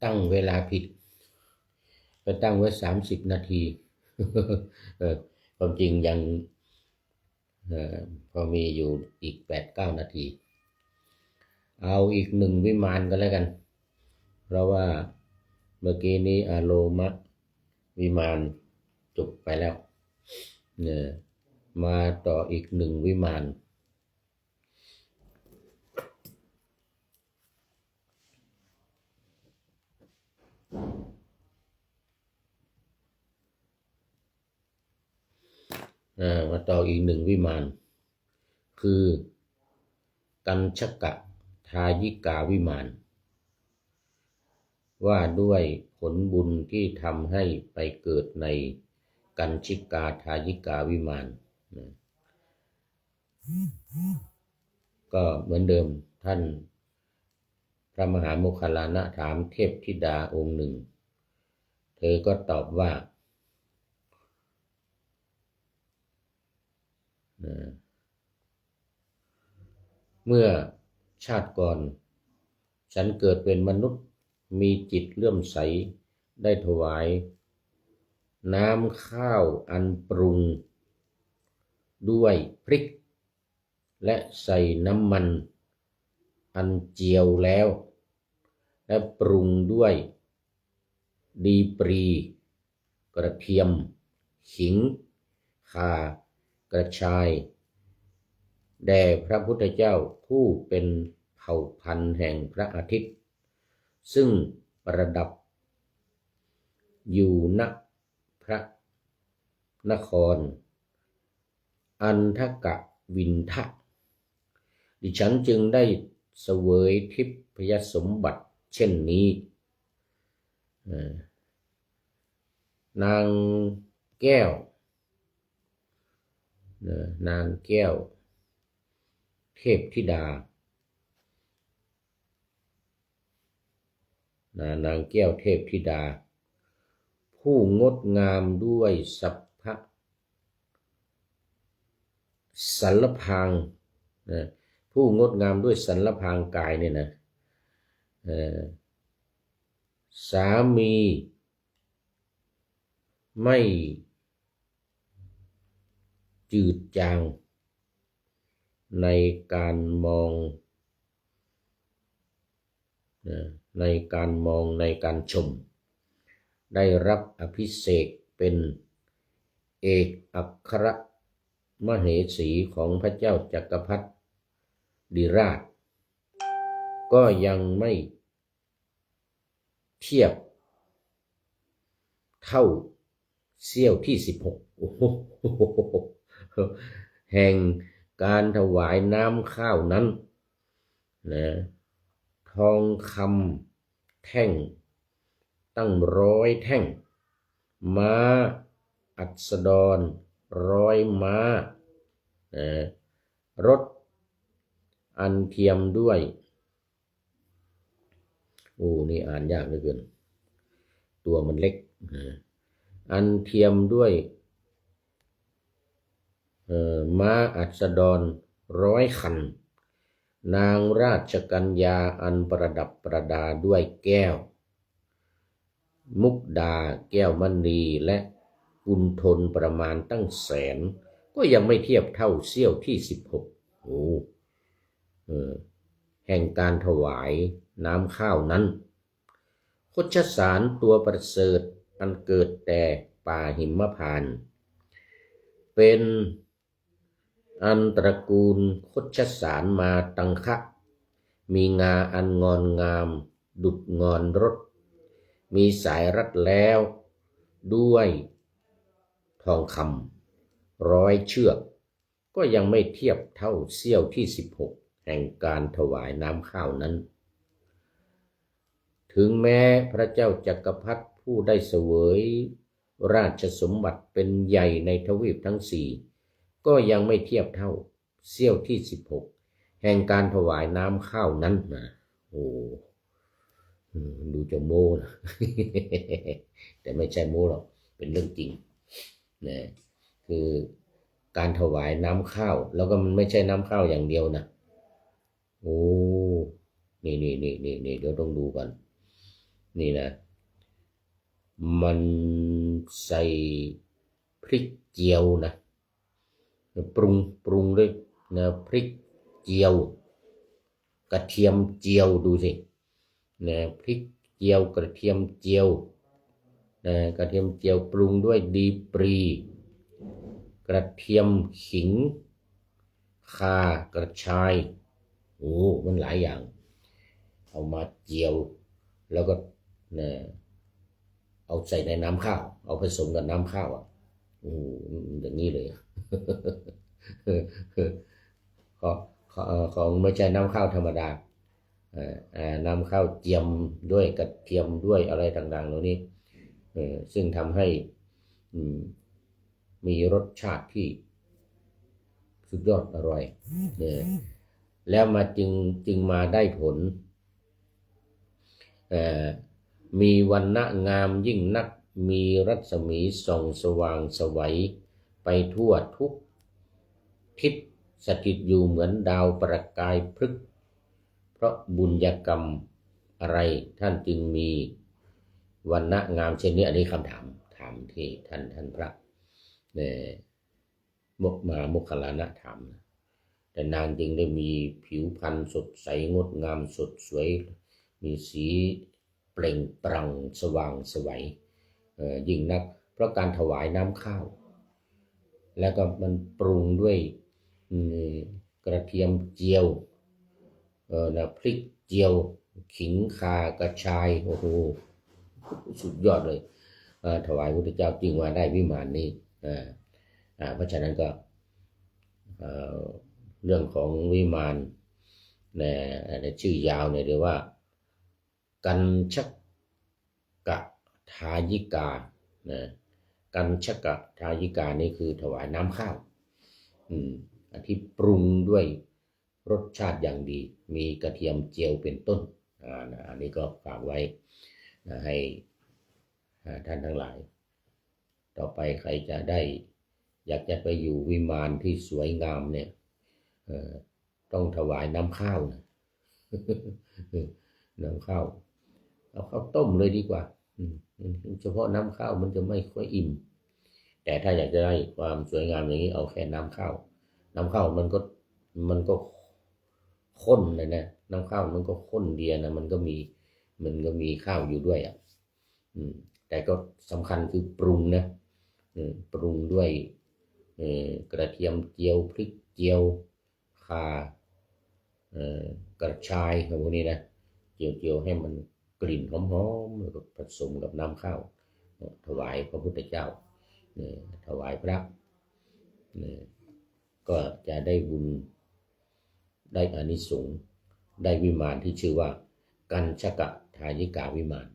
ตั้งเวลาผิดไปตั้งไว้30 นาทีความจริงยังพอมีอยู่อีก8-9 นาทีเอาอีก1 วิมานก็แล้วกันเพราะว่าเมื่อกี้นี้อโลมะวิมานจบไปแล้วเนี่ยมาต่ออีก1 วิมานมาต่ออีก1 วิมานคือกัญชกะทายิกาวิมานว่าด้วยผลบุญที่ทำให้ไปเกิดในกัญชิกาทายิกาวิมานก็เหมือนเดิมท่านพระมหาโมคคัลลานะถามเทพธิดาองค์หนึ่งเธอก็ตอบว่าเมื่อชาติก่อนฉันเกิดเป็นมนุษย์มีจิตเลื่อมใสได้ถวายน้ำข้าวอันปรุงด้วยพริกและใส่น้ำมันอันเจียวแล้วและปรุงด้วยดีปรีกระเทียมขิงข่ากระชายแด่พระพุทธเจ้าผู้เป็นเผ่าพันธุ์แห่งพระอาทิตย์ซึ่งประดับอยู่ณพระนครอันทกวินทะดิฉันจึงได้เสวยทิพยสมบัติเช่นนี้นางแก้วนางแก้วเทพธิดานางแก้วเทพธิดาผู้งดงามด้วยสัพพะสัลลพางผู้งดงามด้วยสัลลพางกายเนี่ยนะสามีไม่จืดจางในการมองในการชมได้รับอภิเษกเป็นเอกอัครมเหสีของพระเจ้าจักรพรรดิราชก็ยังไม่เทียบเท่าเสี้ยวที่16แห่งการถวายน้ำข้าวนั้นนะทองคำแท่งตั้ง100 แท่งม้าอัสดร100 ม้ารถอันเทียมด้วยนี่อ่านยากเหลือเกินตัวมันเล็กอันเทียมด้วยม้าอัสดร100 คันนางราชกัญญาอันประดับประดาด้วยแก้วมุกดาแก้วมณีและกุณฑลประมาณตั้งแสนก็ยังไม่เทียบเท่าเสี้ยวที่16แห่งการถวายน้ำข้าวนั้นโคชสารตัวประเสริฐอันเกิดแต่ป่าหิมพานต์เป็นอันตระกูลโคชสารมาตังคะมีงาอันงอนงามดุจงอนรถมีสายรัดแล้วด้วยทองคำ100 เชือกก็ยังไม่เทียบเท่าเสี้ยวที่16แห่งการถวายน้ำข้าวนั้นถึงแม้พระเจ้าจักรพรรดิผู้ได้เสวยราชสมบัติเป็นใหญ่ในทวีปทั้ง4ก็ยังไม่เทียบเท่าเสี้ยวที่16แห่งการถวายน้ำข้าวนั้นนะดูจะโม้นะแต่ไม่ใช่โม้หรอกเป็นเรื่องจริงนะคือการถวายน้ำข้าวแล้วก็มันไม่ใช่น้ำข้าวอย่างเดียวนะนี่เดี๋ยวต้องดูก่อน นี่นะมันใส่พริกเจียวนะปรุงด้วยนะพริกเจียวกระเทียมเจียวดูสินะพริกเจียวกระเทียมเจียวนะกระเทียมเจียวปรุงด้วยดีปรีกระเทียมขิงข่ากระชายโอ้มันหลายอย่างเอามาเจียวแล้วก็นะเอาใส่ในน้ำข้าวเอาผสมกับน้ำข้าวอ่ะโอ้อย่างนี้เลยของไม่ใช่น้ำข้าวธรรมดาน้ำข้าวเจียมด้วยกระเทียมด้วยอะไรต่างๆเหล่านี้ซึ่งทำให้มีรสชาติที่สุดยอดอร่อยแล้วมาจึงมาได้ผลมีวรรณะงามยิ่งนักมีรัศมีส่องสว่างไสวไปทั่วทุกทิศสถิตอยู่เหมือนดาวประกายพฤกษ์เพราะบุญญกรรมอะไรท่านจึงมีวรรณะงามเช่นนี้อันนี้คำถามที่ท่านพระมุคลานะถามแต่นางจึงได้มีผิวพรรณสดใสงดงามสดสวยมีสีเปล่งปลั่งสว่างไสวยิ่งนักเพราะการถวายน้ำข้าวแล้วก็มันปรุงด้วยกระเทียมเจียวพริกเจียวขิงข่ากระชายโอ้โหสุดยอดเลยถวายพระพุทธเจ้าจึงมาได้วิมานนี้เพราะฉะนั้นก็เรื่องของวิมานในชื่อยาวเนี่ยเรียกว่ากัญชกทายิกากัญชกทายิกานี่คือถวายน้ำข้าวที่ปรุงด้วยรสชาติอย่างดีมีกระเทียมเจียวเป็นต้นอันนี้ก็ฝากไว้ให้ท่านทั้งหลายต่อไปใครจะได้อยากจะไปอยู่วิมานที่สวยงามเนี่ยต้องถวายน้ำข้าวนะน้ำข้าวเอาข้าวต้มเลยดีกว่าเฉพาะน้ำข้าวมันจะไม่ค่อยอิ่มแต่ถ้าอยากจะได้ความสวยงามอย่างนี้เอาแค่น้ำข้าวมันก็ข้นเลยนะน้ำข้าวมันก็ข้นเดียนะมันก็มีข้าวอยู่ด้วยแต่ก็สำคัญคือปรุงนะปรุงด้วยกระเทียมเจียวพริกเจียวข่ากระชายพวกนี้นะเจียวให้มันกลิ่นหอมๆแล้วก็ผสมกับน้ำข้าวถวายพระพุทธเจ้าถวายพระก็จะได้บุญได้อานิสงส์ได้วิมานที่ชื่อว่ากัญชกทายิกาวิมาน